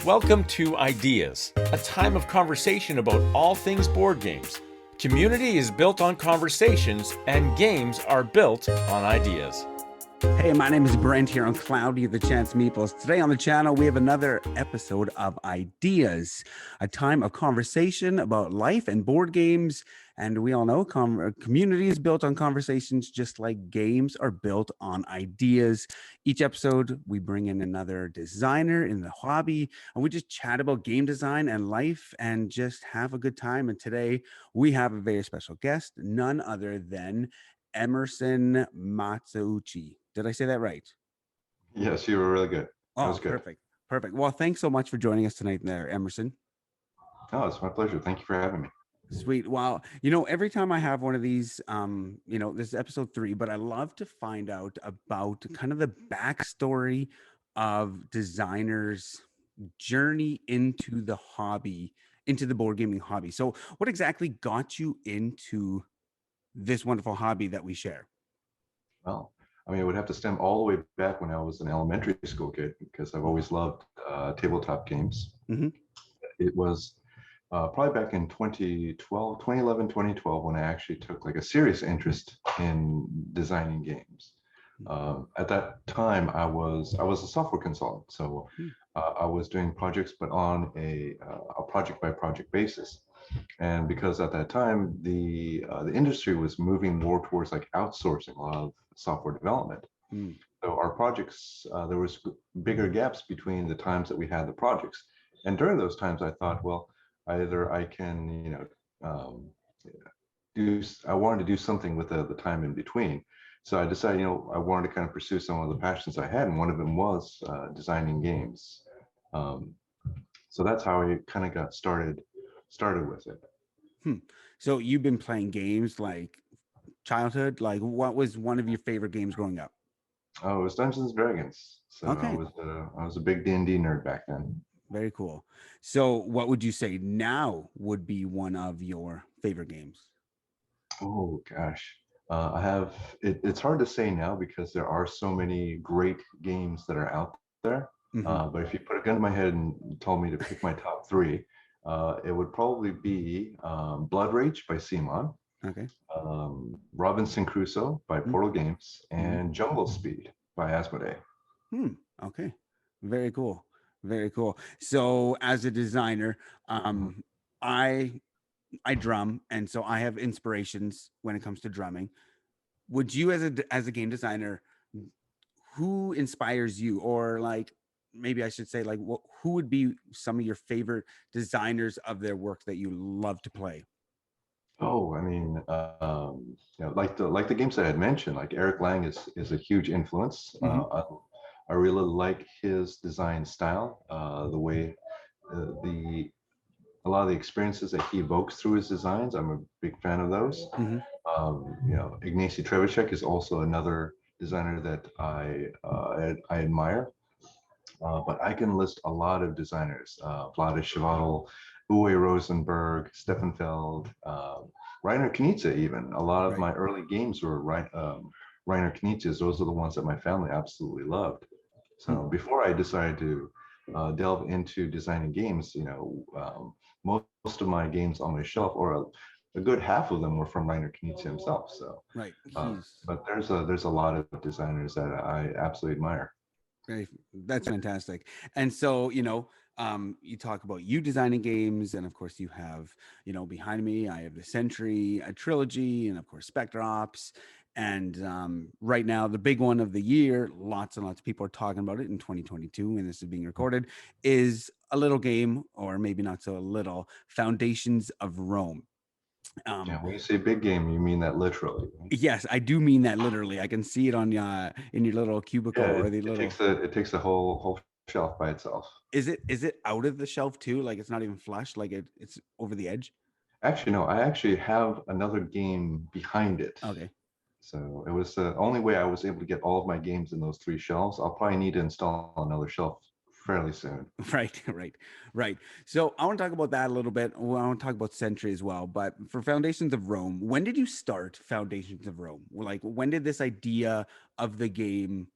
Welcome to Ideas, a time of conversation about all things board games. Community is built on conversations, and games are built on ideas. Hey, my name is Brent here on Cloudy the Chance of Meeples. Today on the channel, we have another episode of Ideas, a time of conversation about life and board games. And we all know community is built on conversations, just like games are built on ideas. Each episode, we bring in another designer in the hobby, and we just chat about game design and life and just have a good time. And today, we have a very special guest, none other than Emerson Matsuuchi. Did I say that right? Yes, you were really good. That was Oh, good. perfect. Perfect. Well, thanks so much for joining us tonight there, Emerson. Oh, it's my pleasure. Thank you for having me. Sweet. Well, every time I have one of these, this is episode 3, but I love to find out about kind of the backstory of designers' journey into the hobby, into the board gaming hobby. So what exactly got you into this wonderful hobby that we share? Well, I mean, it would have to stem all the way back when I was an elementary school kid because I've always loved tabletop games. Mhm. It was probably back in 2011, 2012, when I actually took like a serious interest in designing games. At that time, I was a software consultant, so I was doing projects, but on a project by project basis. And because at that time the industry was moving more towards like outsourcing a lot of software development, Mm. so our projects there was bigger gaps between the times that we had the projects. And during those times, I thought, well, either I can um, I wanted to do something with the time in between. So I decided, I wanted to kind of pursue some of the passions I had, and one of them was designing games. Um, so that's how I kind of got started with it. Hmm. So you've been playing games like childhood? Like what was one of your favorite games growing up? Oh, it was Dungeons and Dragons. So Okay, I was a big D&D nerd back then. very cool. So what would you say now would be one of your favorite games? Oh gosh, I have it's hard to say now because there are so many great games that are out there. Hmm. But if you put a gun to my head and told me to pick my top three, it would probably be Blood Rage by Simon, Okay. Robinson Crusoe by Portal Games, Mm-hmm. and Jungle Speed by Asmodee. Hmm. Okay. Very cool. Very cool. So as a designer, Mhm. I I drum, and so I have inspirations when it comes to drumming. Would you, as a game designer, who inspires you, or like maybe I should say, like, who would be some of your favorite designers of their work that you love to play? Oh, I mean, like the games that I had mentioned, like Eric Lang is a huge influence. Hmm. I really like his design style, the way the a lot of the experiences that he evokes through his designs. I'm a big fan of those. Hmm. Ignacy Trzewiczek is also another designer that I admire. But I can list a lot of designers: Vlaada Chvátil, Uwe Rosenberg, Stefan Feld, Reiner Knizia. Even a lot of Right. my early games were Reiner Knizia's. Those are the ones that my family absolutely loved. Hmm. So before I decided to delve into designing games, most of my games on my shelf, or a good half of them, were from Reiner Knizia himself. So, Right. He's but there's a lot of designers that I absolutely admire. very, that's fantastic. And so, you talk about you designing games, and of course, you have, behind me, I have the Century, a trilogy, and of course, Spector Ops. And right now, the big one of the year, lots and lots of people are talking about it in 2022, and this is being recorded, is a little game, or maybe not so little, Foundations of Rome. Yeah, Um, when you say big game, you mean that literally, right? yes, I do mean that literally. I can see it on in your little cubicle, Yeah, or the it little. takes the whole shelf by itself. Is it out of the shelf too? Like it's not even flush, like it's over the edge? Actually, no, I actually have another game behind it. Okay. So it was the only way I was able to get all of my games in those three shelves. I'll probably need to install another shelf fairly soon. Right, right, right. So I want to talk about that a little bit. Well, I want to talk about Century as well. But for Foundations of Rome, when did you start Foundations of Rome? Like when did this idea of the game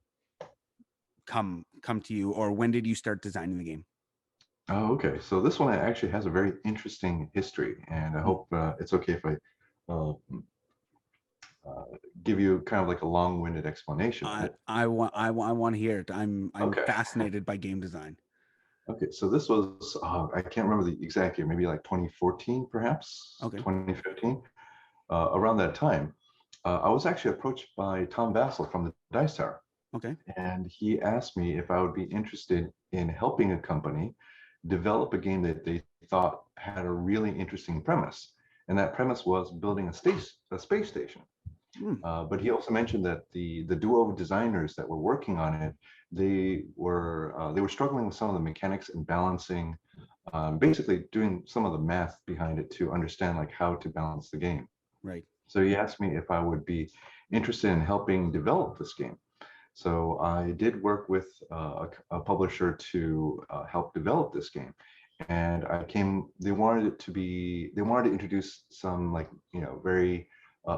come to you, or when did you start designing the game? Oh, okay. So this one actually has a very interesting history, and I Mm. hope it's okay if I uh, uh, give you kind of like a long-winded explanation of it. I want to hear it. I'm Okay. fascinated by game design. Okay. So this was I can't remember the exact year, maybe like 2014, perhaps Okay. 2015. Around that time, I was actually approached by Tom Vassell from the Dice Tower, Okay. and he asked me if I would be interested in helping a company develop a game that they thought had a really interesting premise. And that premise was building a space station. Mm, But he also mentioned that the duo of designers that were working on it, they were struggling with some of the mechanics and balancing, basically doing some of the math behind it to understand like how to balance the game. right. So he asked me if I would be interested in helping develop this game. So I did work with a publisher to help develop this game. And they wanted it to be, they wanted to introduce some like, very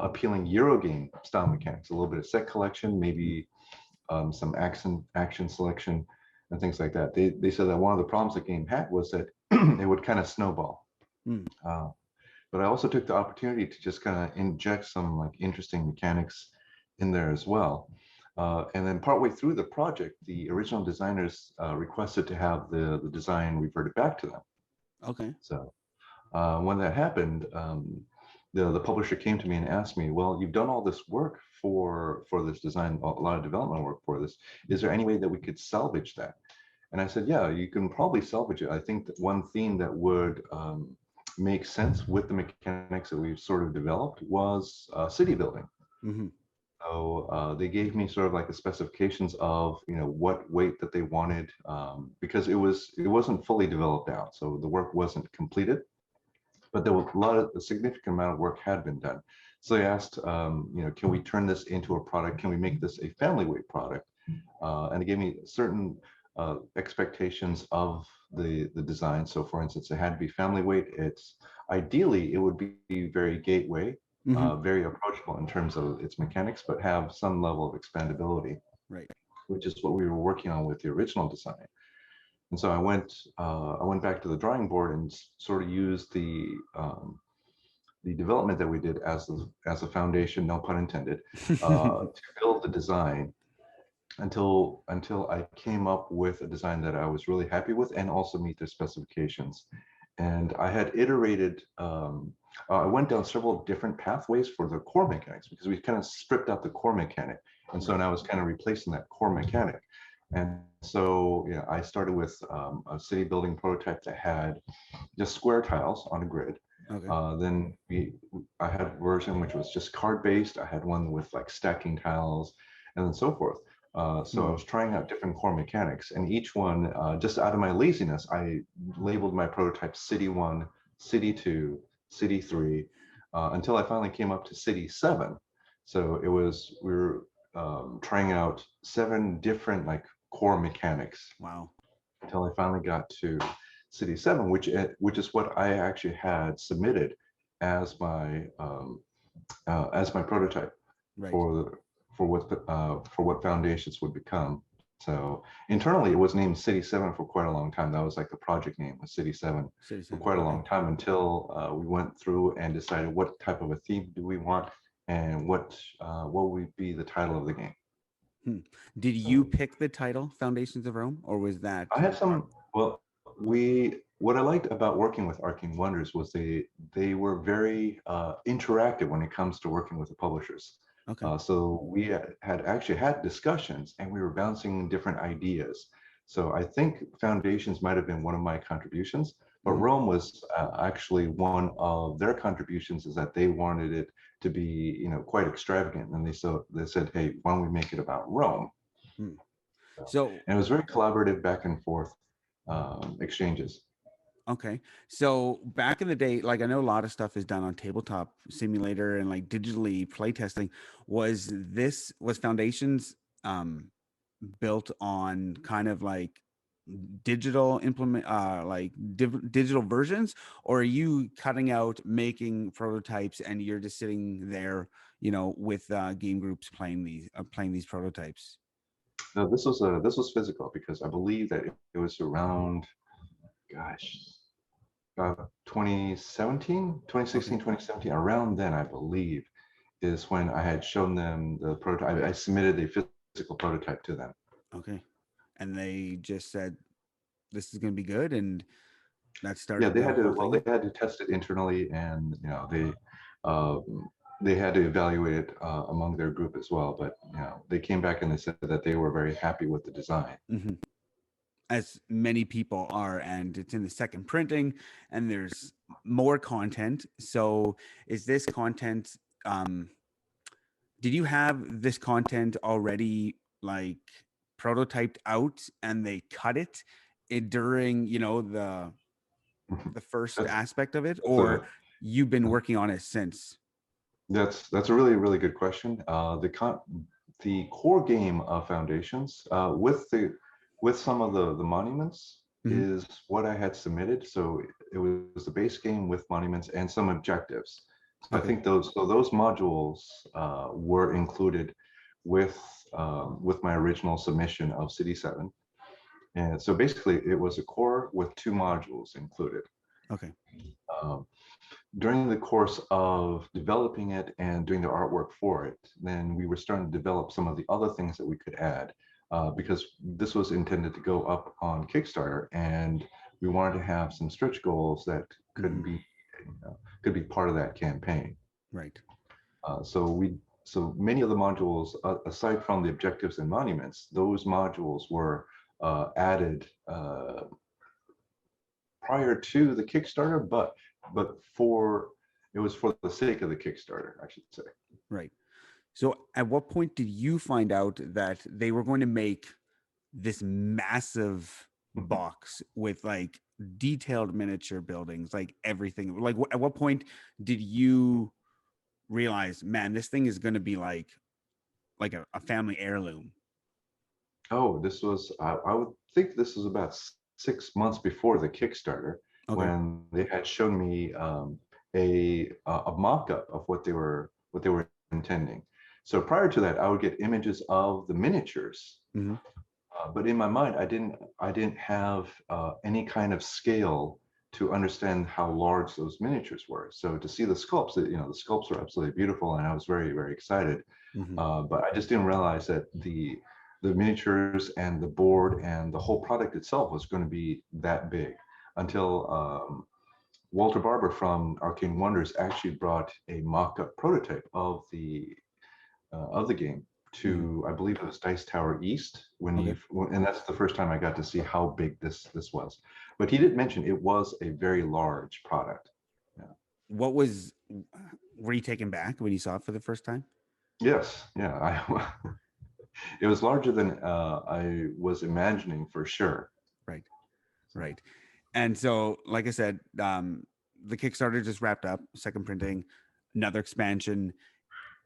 appealing Euro game style mechanics, a little bit of set collection, Mm, maybe some action selection and things like that. They said that one of the problems the game had was that it would kind of snowball. mm, Uh, but I also took the opportunity to just kind of inject some like interesting mechanics in there as well. And then partway through the project, the original designers requested to have the design reverted back to them. okay. So when that happened, the publisher came to me and asked me, "Well, you've done all this work for this design, a lot of development work for this. Is there any way that we could salvage that?" And I said, "Yeah, you can probably salvage it. I think that one theme that would make sense with the mechanics that we've sort of developed was city building." Hmm. So they gave me sort of like the specifications of what weight that they wanted, because it wasn't fully developed out, so the work wasn't completed, but there was a significant amount of work had been done. So they asked, can we turn this into a product? Can we make this a family weight product? And they gave me certain expectations of the design. So for instance, it had to be family weight. It's ideally it would be very gateway, Hmm. very approachable in terms of its mechanics, but have some level of expandability, Right. which is what we were working on with the original design. And so I went back to the drawing board and sort of used the development that we did as a foundation, no pun intended, to build the design until I came up with a design that I was really happy with and also meet their specifications. And I had iterated, I went down several different pathways for the core mechanics because we kind of stripped out the core mechanic. And so Right. now I was kind of replacing that core mechanic. And so, I started with a city building prototype that had just square tiles on a grid. Okay. Then I had a version which was just card based. I had one with like stacking tiles and then so forth. So I Hmm. was trying out different core mechanics, and each one, just out of my laziness, I labeled my prototype City 1, City 2, City 3, until I finally came up to City 7. So we were trying out 7 different like core mechanics Wow. until I finally got to City 7, which is what I actually had submitted as my prototype Right. for the for what foundations would become. So internally, it was named City 7 for quite a long time. That was like the project name was City 7 for Citizen. quite a Okay. long time until we went through and decided what type of a theme do we want and what would be the title of the game. Hmm. Did you So pick the title Foundations of Rome, or was that? I have some. Well, we what I liked about working with Arcane Wonders was they were very interactive when it comes to working with the publishers. Okay. So we had actually had discussions and we were bouncing different ideas. So I think Foundations might have been one of my contributions, but Hmm. Rome was actually one of their contributions. Is that they wanted it to be quite extravagant, and they said, hey, why don't we make it about Rome? Hmm. So, So and it was very collaborative back and forth exchanges. okay. So back in the day, like I know a lot of stuff is done on tabletop simulator and like digitally playtesting. Was Foundations built on kind of like digital implement like digital versions, or are you cutting out making prototypes and you're just sitting there, with game groups playing these prototypes? No, this was physical because I believe that it was around, gosh, 2017, Okay. 2017, around then, I believe, is when I had shown them the prototype. I submitted a physical prototype to them. Okay. And they just said, this is going to be good. And that Yeah, started they the had to, whole well, thing. they had to test it internally, and, they had to evaluate it among their group as well. But, they came back and they said that they were very happy with the design. Hmm. As many people are, and it's in the second printing, and there's more content. So is this content, um, did you have this content already like prototyped out and they cut it during, the first That's, aspect of it, that's or a you've been working on it since? that's a really, really good question. The core game of Foundations, with some of the monuments, Mhm. is what I had submitted. So it was the base game with monuments and some objectives. So I Okay. think those modules were included with with my original submission of City 7. And so basically it was a core with 2 modules included. Okay. Um, During the course of developing it and doing the artwork for it, then we were starting to develop some of the other things that we could add, because this was intended to go up on Kickstarter, and we wanted to have some stretch goals that could Hmm. be could be part of that campaign. Right. So many of the modules, aside from the objectives and monuments, those modules were added prior to the Kickstarter, but for it was for the sake of the Kickstarter, I should say. Right. So at what point did you find out that they were going to make this massive box with like detailed miniature buildings, like everything? Like at what point did you realize, man, this thing is going to be like a family heirloom? Oh, this was I would think this was about 6 months before the Kickstarter, Okay. when they had shown me a mock-up of what they were intending. So prior to that, I would get images of the miniatures. Hmm. But in my mind, I didn't have any kind of scale to understand how large those miniatures were. So to see the sculpts, the sculpts were absolutely beautiful, and I was very, very excited. Hmm. But I just didn't realize that the miniatures and the board and the whole product itself was going to be that big, until Walter Barber from Arcane Wonders actually brought a mock-up prototype of the game Hmm. to, I believe it was Dice Tower East, Okay. and that's the first time I got to see how big this was. But he did mention it was a very large product. Yeah. What was, were you taken back when you saw it for the first time? Yes, yeah, it was larger than I was imagining, for sure. Right. Right. And so, like I said, the Kickstarter just wrapped up, second printing, another expansion.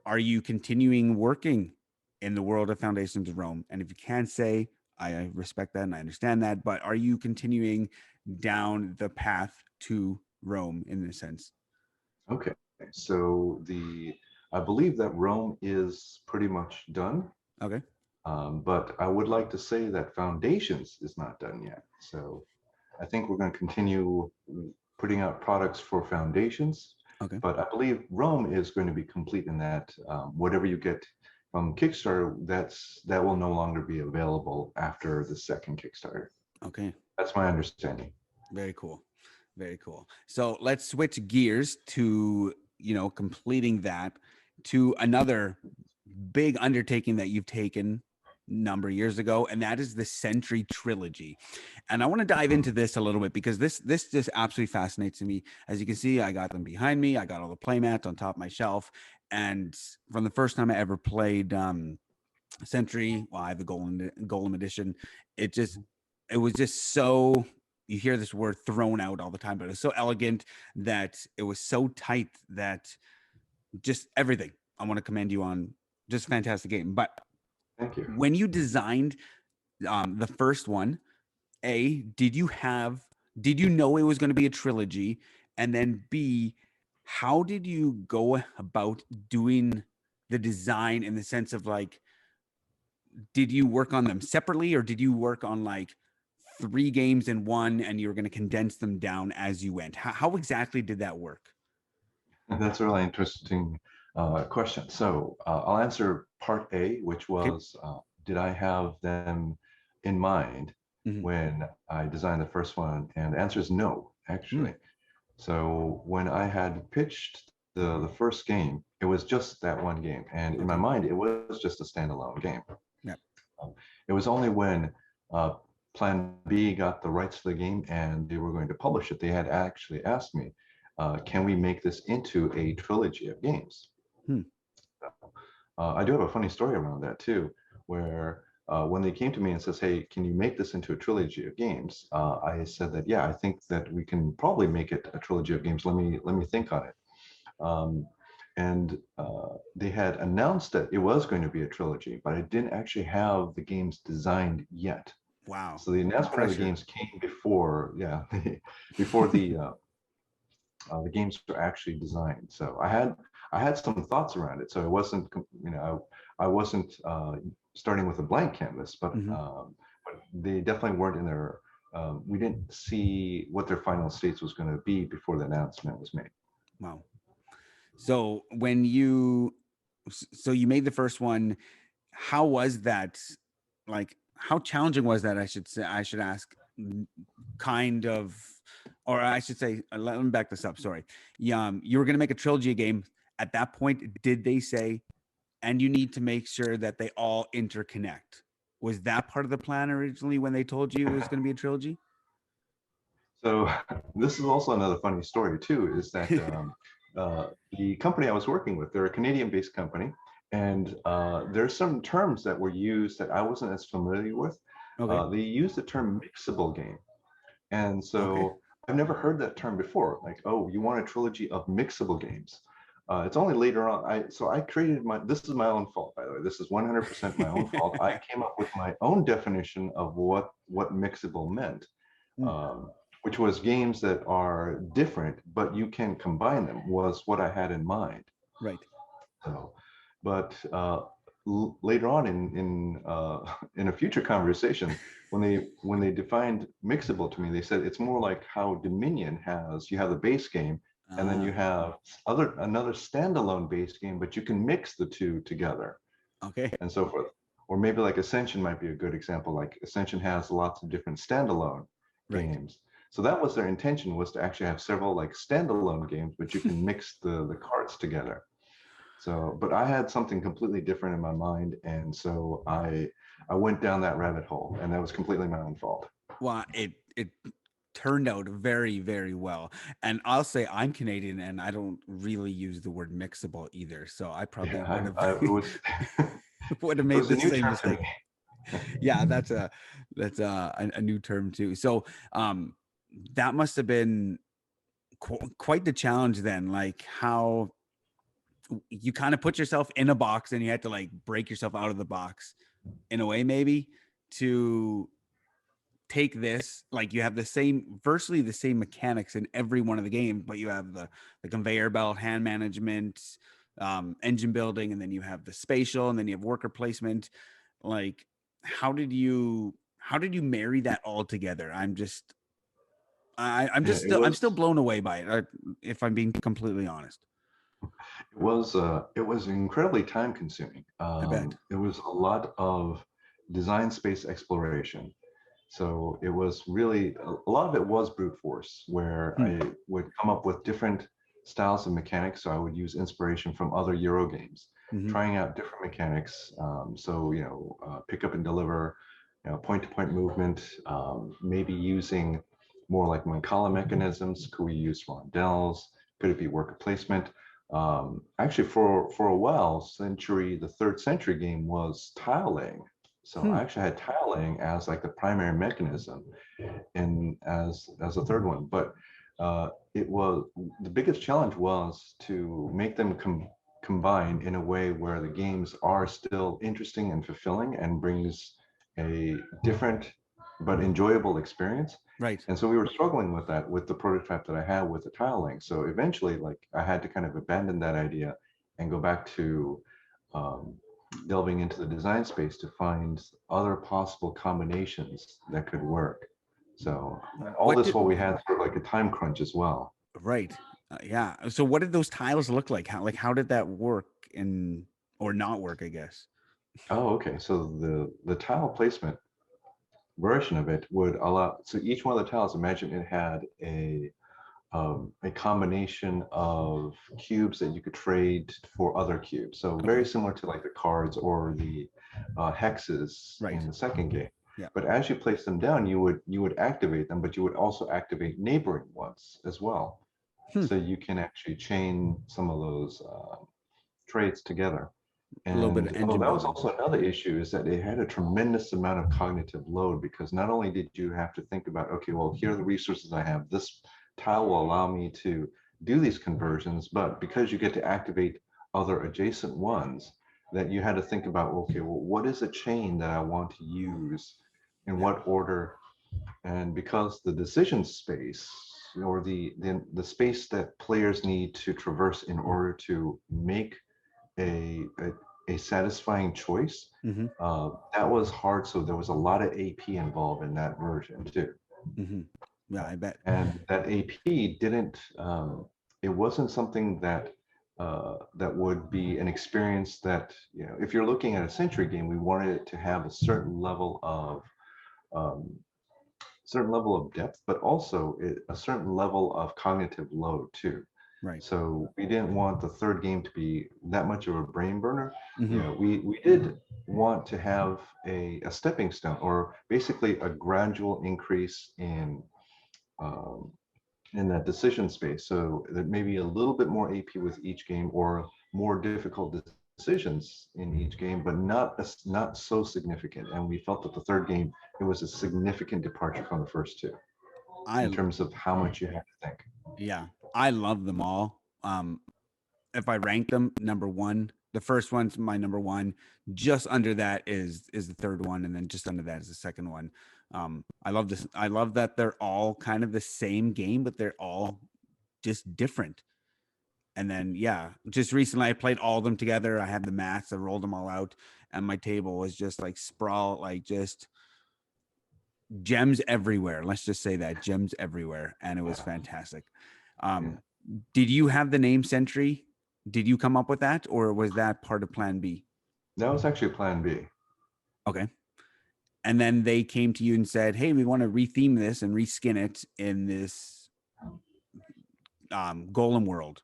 Are you continuing working in the world of Foundations of Rome? And if you can't say, I respect that and I understand that, but are you continuing down the path to Rome in this sense? Okay, so I believe that Rome is pretty much done. Okay. But I would like to say that Foundations is not done yet. So I think we're going to continue putting out products for Foundations, Okay. but I believe Rome is going to be complete in that whatever you get from Kickstarter, that will no longer be available after the second Kickstarter. Okay. That's my understanding. Very cool. Very cool. So let's switch gears to, completing that, to another big undertaking that you've taken a number of years ago, and that is the Century trilogy. And I want to dive into this a little bit because this just absolutely fascinates me. As you can see, I got them behind me. I got all the playmats on top of my shelf. And from the first time I ever played Century, well, I have the Golem edition. It was just so, you hear this word thrown out all the time, but it was so elegant, that it was so tight, that just everything. I want to commend you on, just a fantastic game. But Thank you. when you designed the first one, did you know it was going to be a trilogy? And then B, how did you go about doing the design, in the sense of like, did you work on them separately, or did you work on like 3 games in one, and you were going to condense them down as you went. How exactly did that work? That's a really interesting question. So I'll answer part A, which Okay. was, did I have them in mind Hmm. when I designed the first one? And the answer is no, Mm. actually. So when I had pitched the first game, it was just that one game. And in my Okay. mind, it was just a standalone game. Yeah. Um, it was only when uh, Plan B got the rights to the game and they were going to publish it, they had actually asked me, can we make this into a trilogy of games? Hmm. I do have a funny story around that too, where when they came to me and says, "Hey, can you make this into a trilogy of games?" I said that, yeah, I think that we can probably make it a trilogy of games. Let me think on it. Um, and they had announced that it was going to be a trilogy, but I didn't actually have the games designed yet. Wow. So the announcement of the Pressure. games came before, yeah, before the games were actually designed. So I had some thoughts around it. So it wasn't, I wasn't starting with a blank canvas, Hmm. but they definitely weren't in their. We didn't see what their final states was going to be before the announcement was made. Wow. So so you made the first one. How was that? Like, how challenging was that? I should ask. Kind of, or I should say, let me back this up. Sorry. You were going to make a trilogy game. At that point, did they say, and you need to make sure that they all interconnect? Was that part of the plan originally when they told you it was going to be a trilogy? So this is also another funny story too, is that the company I was working with, they're a Canadian-based company, and there's some terms that were used that I wasn't as familiar with. Okay. They used the term mixable game. And Okay. so I've never heard that term before. Like, oh, you want a trilogy of mixable games. It's only later on. I created this is my own fault, by the way. This is 100% my own fault. I came up with my own definition of what mixable meant, Mm, which was games that are different, but you can combine them, was what I had in mind. right. So, but later on in a future conversation, when they defined mixable to me, they said it's more like how Dominion has. You have the base game, and then you Ah, have another standalone base game, but you can mix the two together okay. and so forth. Or maybe like Ascension might be a good example. Like Ascension has lots of different standalone Right. games. So that was their intention, was to actually have several like standalone games, but you can mix the cards together. So, but I had something completely different in my mind, and so I went down that rabbit hole, and that was completely my own fault. Well, it turned out very, very well. And I'll say I'm Canadian and I don't really use the word mixable either. So I probably would Yeah, have it was would have it made was a the new same term to mistake. me. Yeah, that's a new term too. So that must have been quite the challenge then, like how you kind of put yourself in a box and you had to like break yourself out of the box in a way maybe to take this, like you have the same virtually the same mechanics in every one of the games, but you have the conveyor belt, hand management, engine building, and then you have the spatial, and then you have worker placement. Like, how did you marry that all together? Yeah, I'm still blown away by it, if I'm being completely honest. it was incredibly time consuming. I bet. It was a lot of design space exploration. So it was really a lot of it was brute force, where Hmm. I would come up with different styles of mechanics. So I would use inspiration from other Euro games, Hmm. trying out different mechanics. So pick up and deliver, point-to-point movement, maybe using more like Mancala mechanisms. Could we use rondelles? Could it be worker placement? Actually, for a while, the third century game was tile laying. So Hmm. I actually had tile laying as like the primary mechanism, and as a third one. But it was the biggest challenge was to make them combine in a way where the games are still interesting and fulfilling and brings a different but enjoyable experience. Right. And so we were struggling with that with the prototype that I had with the tiling. So eventually, like I had to kind of abandon that idea and go back to um, delving into the design space to find other possible combinations that could work. So all What this did while we had sort of like a time crunch as well. right? Yeah. So what did those tiles look like? How did that work in or not work? I guess. Oh, okay. So the tile placement version of it would allow, so each one of the tiles, imagine it had a combination of cubes that you could trade for other cubes. So very Okay. similar to like the cards or the hexes Right. in the second game. Yeah. But as you place them down, you would activate them, but you would also activate neighboring ones as well. Hmm. So you can actually chain some of those trades together. A little bit of And engine that was building. also another issue, is that it had a tremendous amount of cognitive load, because not only did you have to think about, okay, well, here are the resources I have. This tile will allow me to do these conversions, but because you get to activate other adjacent ones, that you had to think about, okay, well, what is a chain that I want to use, in Yeah. what order? And because the decision space, or the space that players need to traverse in order to make a satisfying choice, Mm-hmm. that was hard. So there was a lot of AP involved in that version too. Mm-hmm. Yeah, I bet. And that AP didn't, it wasn't something that that would be an experience that, if you're looking at a Century game, we wanted it to have a um, certain level of depth, but also a certain level of cognitive load too. Right. So we didn't want the third game to be that much of a brain burner. Mm-hmm. We did want to have a stepping stone, or basically a gradual increase um, in that decision space. So that maybe a little bit more AP with each game, or more difficult decisions in each game, but not so significant. And we felt that the third game, it was a significant departure from the first two in I terms of how much you have to think. Yeah, I love them all. If I rank them, number one, the first one's my number one. Just under that is the third one, and then just under that is the second one. I love this. I love that they're all kind of the same game, but they're all just different. And then yeah, just recently I played all of them together. I had the mats, I rolled them all out, and my table was just like sprawl, like just gems everywhere. Let's just say that gems everywhere, and it was fantastic. Yeah. Um, did you have the name Sentry? Did you come up with that, or was that part of Plan B? That was actually Plan B. Okay. And then they came to you and said, "Hey, we want to retheme this and reskin it in this Golem world."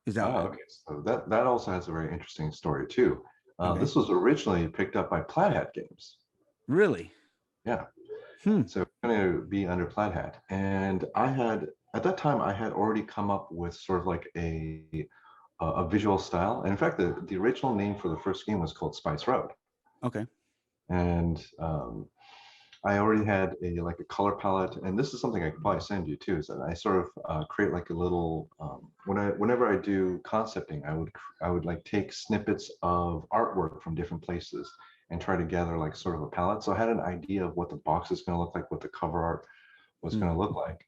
Is that Oh, okay. So that also has a very interesting story too. okay? This was originally picked up by Plaid Hat Games. Really? Yeah. Hmm. So it's going to be under Plaid Hat. And at that time, I had already come up with sort of like a visual style. And in fact, the original name for the first game was called Spice Road. Okay. And I already had a color palette, and this is something I could probably send you too. Is that I sort of create like a little whenever I do concepting, I would like take snippets of artwork from different places and try to gather like sort of a palette. So I had an idea of what the box is going to look like, what the cover art was going to look like.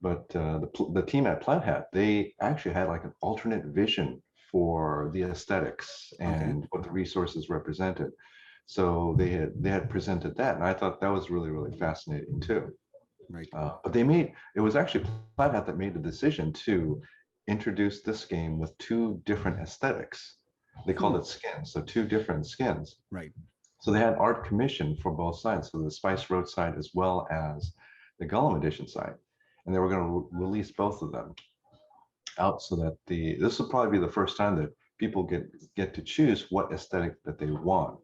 But the team at Plant Hat, they actually had like an alternate vision for the aesthetics Okay. and what the resources represented. So they had presented that, and I thought that was really, really fascinating too. Right. But it was actually Plaid Hat that made the decision to introduce this game with two different aesthetics. They called it skins, so two different skins. Right. So they had art commissioned for both sides, so the Spice Road side as well as the Gollum edition side, and they were going to release both of them out, so that this will probably be the first time that people get to choose what aesthetic that they want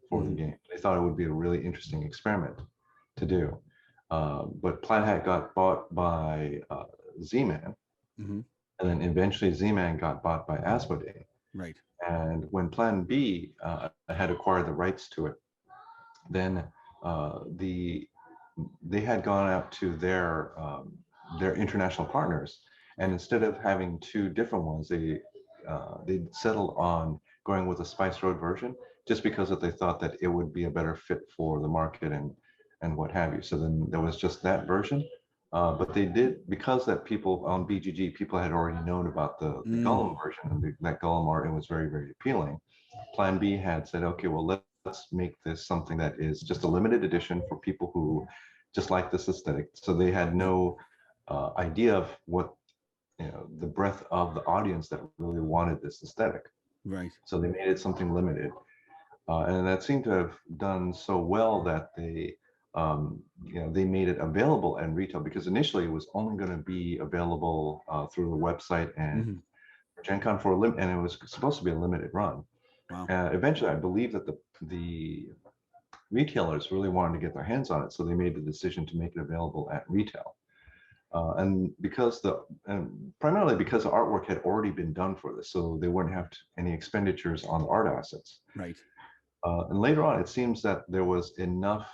for the game. They thought it would be a really interesting experiment to do. But Plaid Hat got bought by Z-Man, and then eventually Z-Man got bought by Asmodee. Right. And when Plan B had acquired the rights to it, then they had gone out to their international partners, and instead of having two different ones, they settled on going with a Spice Road version, just because they thought that it would be a better fit for the market and what have you. So then there was just that version. But they did, because that people on BGG, people had already known about the Gollum version, and that Gollum art, and was very, very appealing. Plan B had said, okay, well, let's make this something that is just a limited edition for people who just like this aesthetic. So they had no idea of what, the breadth of the audience that really wanted this aesthetic. Right. So they made it something limited. And that seemed to have done so well that they made it available in retail, because initially it was only going to be available through the website and Mhm. Gen Con for a limit, and it was supposed to be a limited run. Wow. Eventually, I believe that the retailers really wanted to get their hands on it, so they made the decision to make it available at retail. And primarily because the artwork had already been done for this, so they wouldn't have any expenditures on the art assets. Right. And later on, it seems that there was enough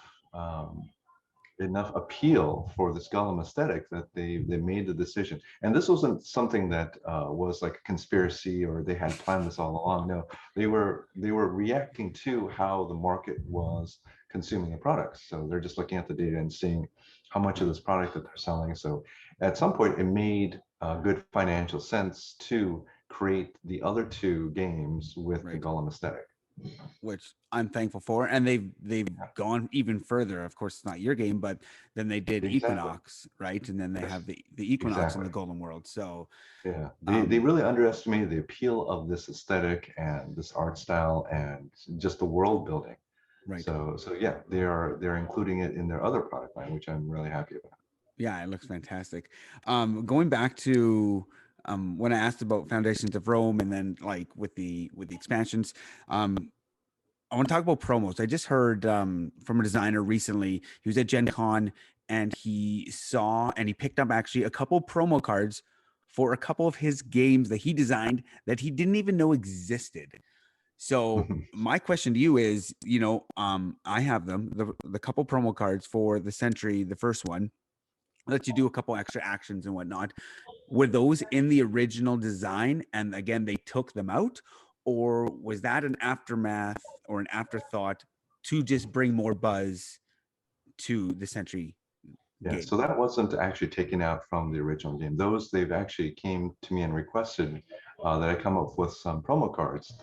appeal for this Gollum aesthetic that they made the decision. And this wasn't something that was like a conspiracy or they had planned this all along. No, they were reacting to how the market was consuming the products. So they're just looking at the data and seeing how much of this product that they're selling. So at some point, it made good financial sense to create the other two games with the Right. Gollum aesthetic. Which I'm thankful for. And they've gone even further. Of course, it's not your game, but then they did Exactly. Equinox, right? And then they Yes. have the Equinox in the Exactly. Golden World. So Yeah, they really underestimated the appeal of this aesthetic and this art style and just the world building. right. So yeah, they're including it in their other product line, which I'm really happy about. Yeah, it looks fantastic. Going back to when I asked about Foundations of Rome, and then like with the expansions, I want to talk about promos. I just heard from a designer recently. He was at Gen Con and he saw and he picked up actually a couple promo cards for a couple of his games that he designed that he didn't even know existed. So my question to you is, I have them, the couple promo cards for the Century, the first one, let you do a couple extra actions and whatnot. Were those in the original design and again they took them out, or was that an aftermath or an afterthought to just bring more buzz to the Century Yeah, game? so that wasn't actually taken out from the original game. Those they've actually came to me and requested that I come up with some promo cards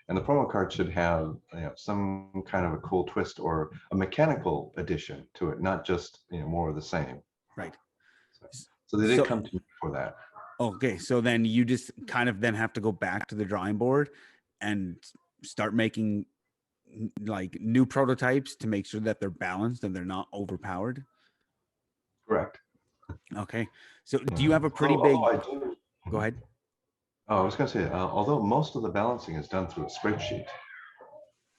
and the promo card should have some kind of a cool twist or a mechanical addition to it, not just more of the same. Right. So they did So come to me for that. okay, so then you just kind of then have to go back to the drawing board and start making like new prototypes to make sure that they're balanced and they're not overpowered. Correct. Okay. So do Yeah. you have a pretty big Although I do, go ahead? Oh, I was going to say, although most of the balancing is done through a spreadsheet.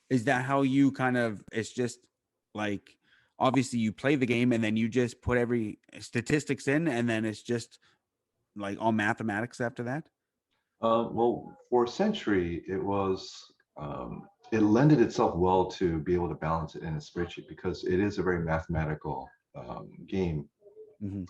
Is that how you kind of, it's just like, obviously you play the game and then you just put every statistics in and then it's just like all mathematics after that? Well, for Century, it lended itself well to be able to balance it in a spreadsheet because it is a very mathematical game. Mm-hmm.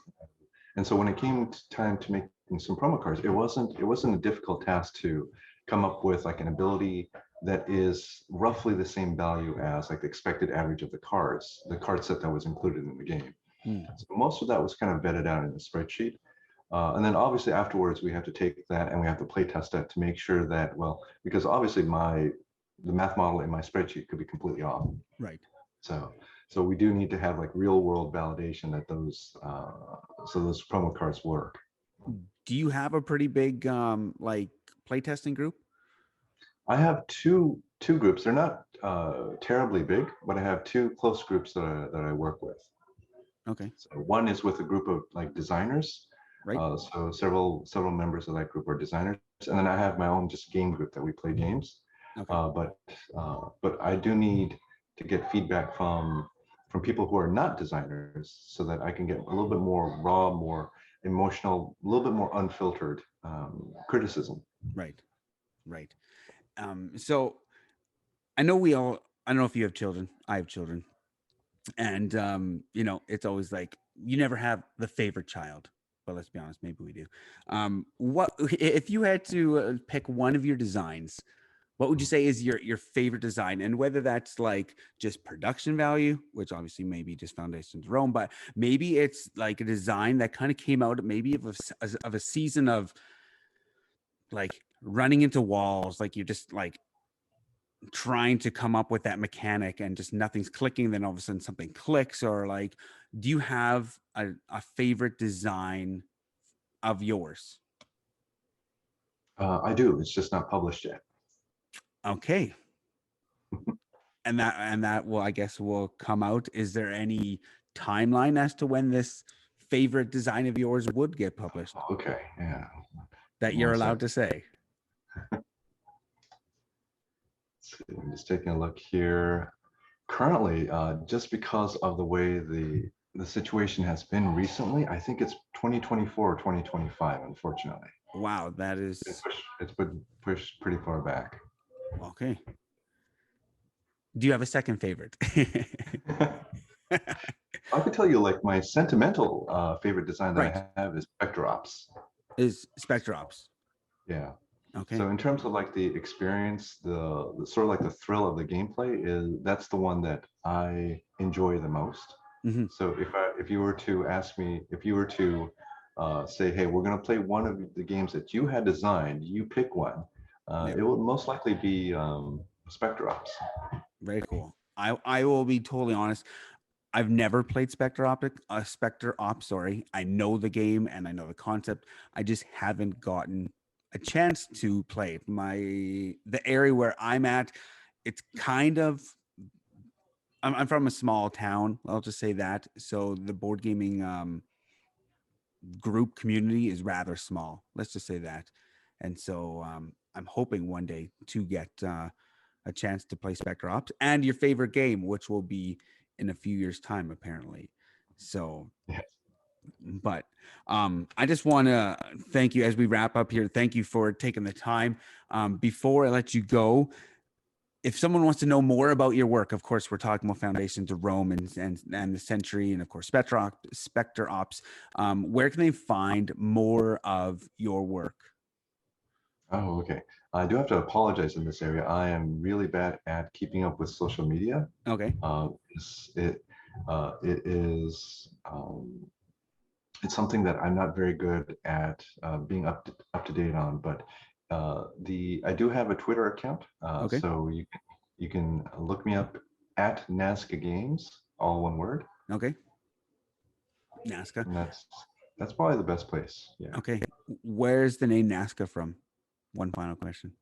And so when it came to time to making some promo cards, it wasn't a difficult task to come up with like an ability that is roughly the same value as like the expected average of the card set that was included in the game. So most of that was kind of vetted out in the spreadsheet. And then obviously afterwards we have to take that and we have to play test that to make sure that, well, because obviously the math model in my spreadsheet could be completely off. Right. So we do need to have like real world validation that those promo cards work. Do you have a pretty big like playtesting group? I have two groups. They're not terribly big, but I have two close groups that I work with. Okay. So one is with a group of like designers. Right. So several members of that group are designers, and then I have my own just game group that we play games. Okay. But I do need to get feedback from people who are not designers, so that I can get a little bit more raw, more emotional, a little bit more unfiltered criticism. Right. Right. So I know I don't know if you have children. I have children. And it's always like you never have the favorite child, but let's be honest, maybe we do. What if you had to pick one of your designs? What would you say is your favorite design? And whether that's like just production value, which obviously maybe just Foundations of Rome, but maybe it's like a design that kind of came out maybe of a season of like running into walls, like you're just like trying to come up with that mechanic and just nothing's clicking, then all of a sudden something clicks? Or like, do you have a favorite design of yours? I do. It's just not published yet. Okay. And that will, I guess, will come out. Is there any timeline as to when this favorite design of yours would get published Okay, yeah. that you're One allowed sec. to say? I'm just taking a look here. Currently, just because of the way the situation has been recently, I think it's 2024 or 2025, unfortunately. Wow, that is It's been pushed pretty far back. okay. Do you have a second favorite? I could tell you, like, my sentimental favorite design that Right. I have is Spector Ops. Is Spector Ops. Yeah. Okay. So in terms of like the experience, the sort of like the thrill of the gameplay that's the one that I enjoy the most. Mhm. So if you were to ask me, if you were to say, hey, we're going to play one of the games that you had designed, you pick one, Yep. it would most likely be Spector Ops. Very cool. I will be totally honest. I've never played Spector Ops, sorry. I know the game and I know the concept. I just haven't gotten a chance to play. The area where I'm at, it's kind of I'm from a small town. I'll just say that. So the board gaming group community is rather small. Let's just say that. And so I'm hoping one day to get a chance to play Spectre Ops and your favorite game, which will be in a few years' time, apparently. So, Yes. but I just want to thank you as we wrap up here. Thank you for taking the time. Before I let you go, if someone wants to know more about your work, of course, we're talking about Foundations of Rome and the Century, and of course, Spectre Ops. Where can they find more of your work? Oh, okay. I do have to apologize in this area. I am really bad at keeping up with social media. Okay. It is it's something that I'm not very good at being up to date on. But I do have a Twitter account, Okay. so you can look me up at Nazca Games, all one word. Okay. Nazca. And that's probably the best place. Yeah. Okay. Where's the name Nazca from? One final question.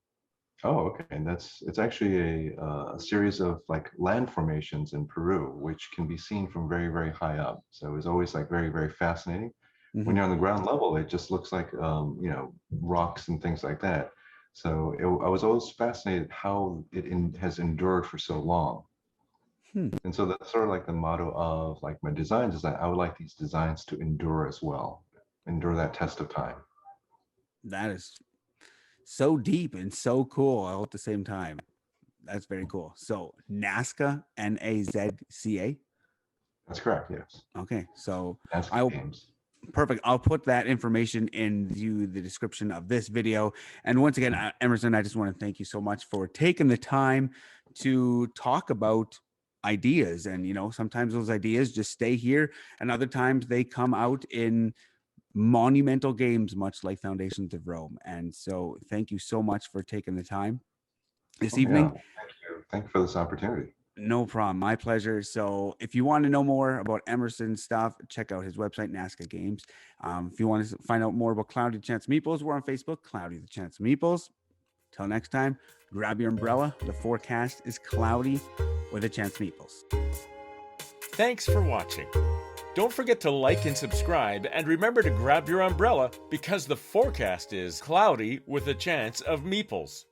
Oh, okay. And it's actually a series of like land formations in Peru, which can be seen from very, very high up. So it's always like very, very fascinating. Mhm. When you're on the ground level, it just looks like rocks and things like that. So I was always fascinated how has endured for so long. And so that's sort of like the motto of like my designs is that I would like these designs to endure as well, endure that test of time. That is so deep and so cool all at the same time. That's very cool. So Nazca, Nazca. That's correct. Yes. Okay. So Nazca Games. Perfect. I'll put that information in the description of this video. And once again, Emerson, I just want to thank you so much for taking the time to talk about ideas. And, sometimes those ideas just stay here, and other times they come out in monumental games, much like Foundations of Rome. And so thank you so much for taking the time this evening. Yeah. Thank you for this opportunity. No problem. My pleasure. So if you want to know more about Emerson's stuff, check out his website, Nazca Games. If you want to find out more about Cloudy the Chance of Meeples, we're on Facebook, Cloudy the Chance of Meeples. Till next time, grab your umbrella. The forecast is cloudy with a chance of meeples. Thanks for watching. Don't forget to like and subscribe, and remember to grab your umbrella because the forecast is cloudy with a chance of meeples.